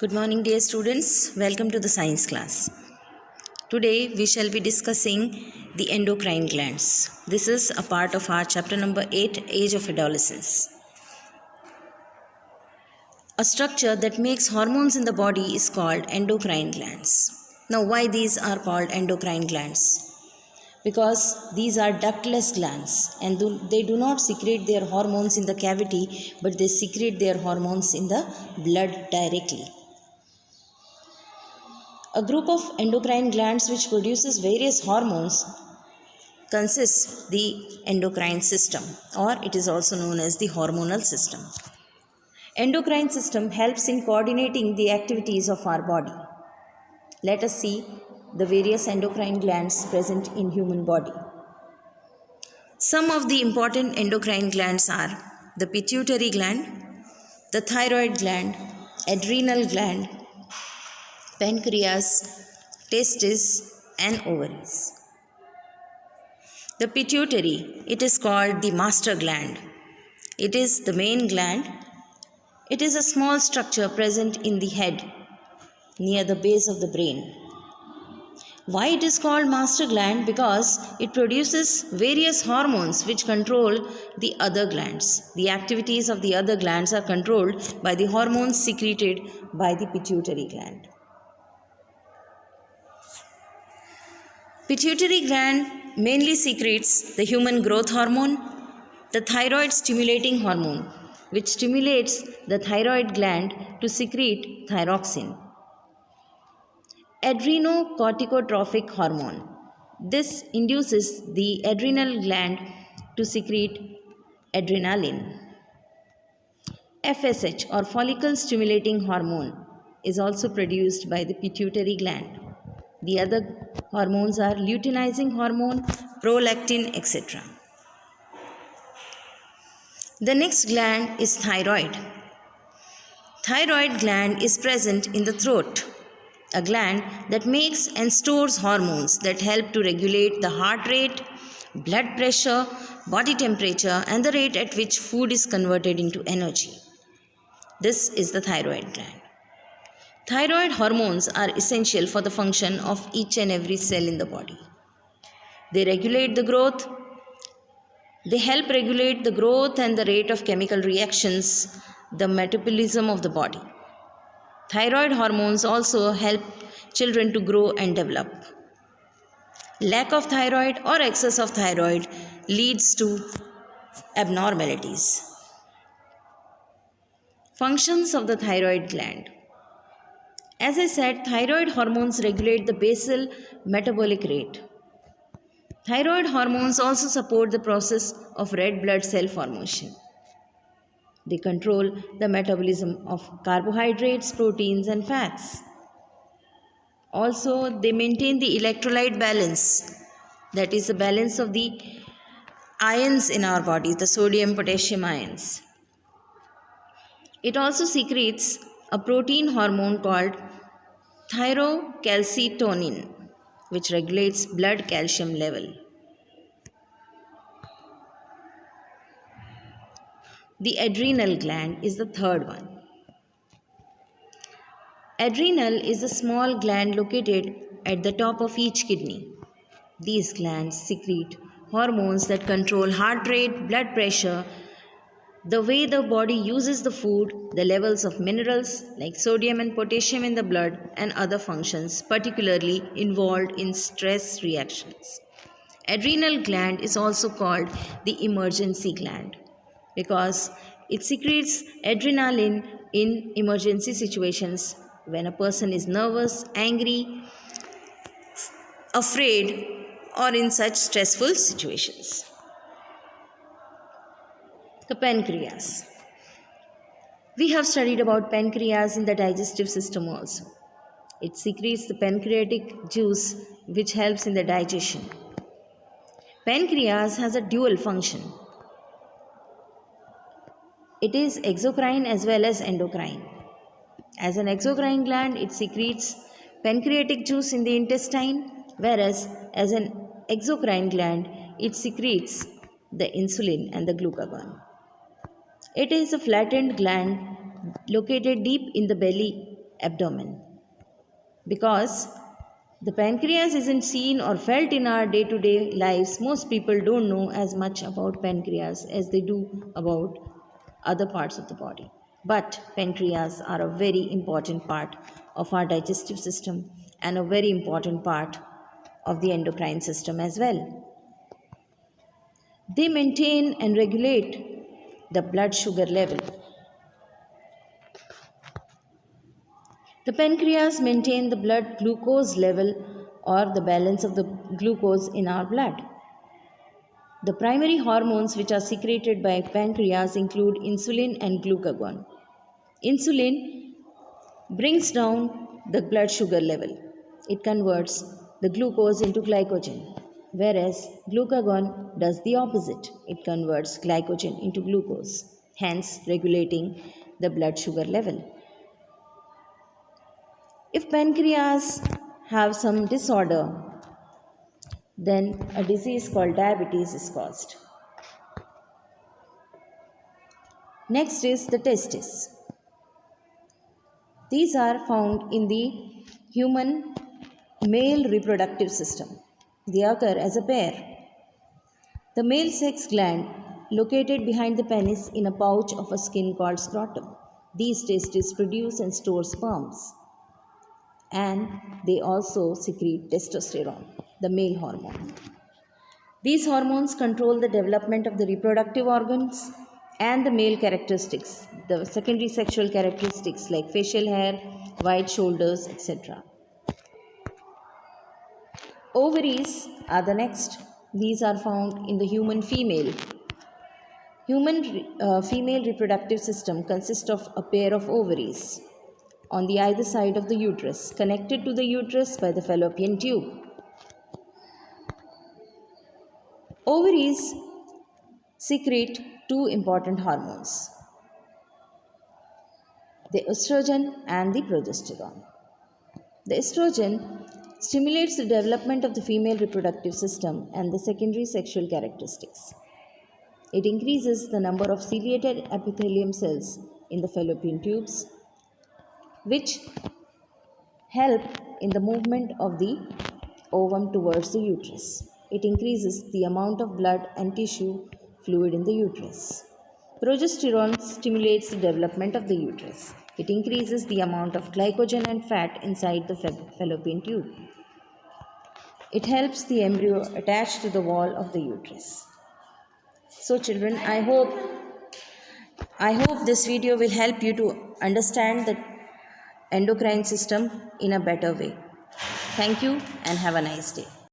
Good morning, dear students. Welcome to the science class. Today we shall be discussing the endocrine glands. This is a part of our chapter number 8, Age of Adolescence. A structure that makes hormones in the body is called endocrine glands. Now, why these are called endocrine glands? Because these are ductless glands and they do not secrete their hormones in the cavity, but they secrete their hormones in the blood directly. A group of endocrine glands which produces various hormones consists the endocrine system, or it is also known as the hormonal system. Endocrine system helps in coordinating the activities of our body. Let us see the various endocrine glands present in human body. Some of the important endocrine glands are the pituitary gland, the thyroid gland, adrenal gland, pancreas, testes and ovaries. The pituitary, it is called the master gland. It is the main gland. It is a small structure present in the head near the base of the brain. Why it is called master gland? Because it produces various hormones which control the other glands. The activities of the other glands are controlled by the hormones secreted by the pituitary gland. Pituitary gland mainly secretes the human growth hormone, the thyroid stimulating hormone, which stimulates the thyroid gland to secrete thyroxine. Adrenocorticotropic hormone. This induces the adrenal gland to secrete adrenaline. FSH or follicle stimulating hormone is also produced by the pituitary gland. The other hormones are luteinizing hormone, prolactin, etc. The next gland is thyroid. Thyroid gland is present in the throat, a gland that makes and stores hormones that help to regulate the heart rate, blood pressure, body temperature, and the rate at which food is converted into energy. This is the thyroid gland. Thyroid hormones are essential for the function of each and every cell in the body. They regulate the growth. They help regulate the growth and the rate of chemical reactions, the metabolism of the body. Thyroid hormones also help children to grow and develop. Lack of thyroid or excess of thyroid leads to abnormalities. Functions of the thyroid gland. As I said, thyroid hormones regulate the basal metabolic rate. Thyroid hormones also support the process of red blood cell formation. They control the metabolism of carbohydrates, proteins, and fats. Also, they maintain the electrolyte balance, that is, the balance of the ions in our body, the sodium, potassium ions. It also secretes a protein hormone called thyrocalcitonin, which regulates blood calcium level. The adrenal gland is the third one. Adrenal is a small gland located at the top of each kidney. These glands secrete hormones that control heart rate, blood pressure, the way the body uses the food, the levels of minerals like sodium and potassium in the blood, and other functions particularly involved in stress reactions. Adrenal gland is also called the emergency gland because it secretes adrenaline in emergency situations when a person is nervous, angry, afraid, or in such stressful situations. The pancreas. We have studied about pancreas in the digestive system also. It secretes the pancreatic juice which helps in the digestion. Pancreas has a dual function. It is exocrine as well as endocrine. As an exocrine gland, it secretes pancreatic juice in the intestine, whereas as an exocrine gland, it secretes the insulin and the glucagon. It is a flattened gland located deep in the belly abdomen. Because the pancreas isn't seen or felt in our day-to-day lives, most people don't know as much about pancreas as they do about other parts of the body. But pancreas are a very important part of our digestive system and a very important part of the endocrine system as well. They maintain and regulate the blood sugar level. The pancreas maintain the blood glucose level or the balance of the glucose in our blood. The primary hormones which are secreted by pancreas include insulin and glucagon. Insulin brings down the blood sugar level. It converts the glucose into glycogen, whereas glucagon does the opposite. It converts glycogen into glucose, hence regulating the blood sugar level. If pancreas have some disorder, then a disease called diabetes is caused. Next is the testes. These are found in the human male reproductive system. They occur as a pair. The male sex gland located behind the penis in a pouch of a skin called scrotum. These testes produce and store sperms, and they also secrete testosterone, the male hormone. These hormones control the development of the reproductive organs and the male characteristics, the secondary sexual characteristics like facial hair, wide shoulders, etc. Ovaries are the next. These are found in the human female. Female reproductive system consists of a pair of ovaries on the either side of the uterus, connected to the uterus by the fallopian tube. Ovaries secrete two important hormones, the estrogen and the progesterone. The estrogen stimulates the development of the female reproductive system and the secondary sexual characteristics. It increases the number of ciliated epithelium cells in the fallopian tubes, which help in the movement of the ovum towards the uterus. It increases the amount of blood and tissue fluid in the uterus. Progesterone stimulates the development of the uterus. It increases the amount of glycogen and fat inside the fallopian tube. It helps the embryo attach to the wall of the uterus. So children, I hope this video will help you to understand the endocrine system in a better way. Thank you and have a nice day.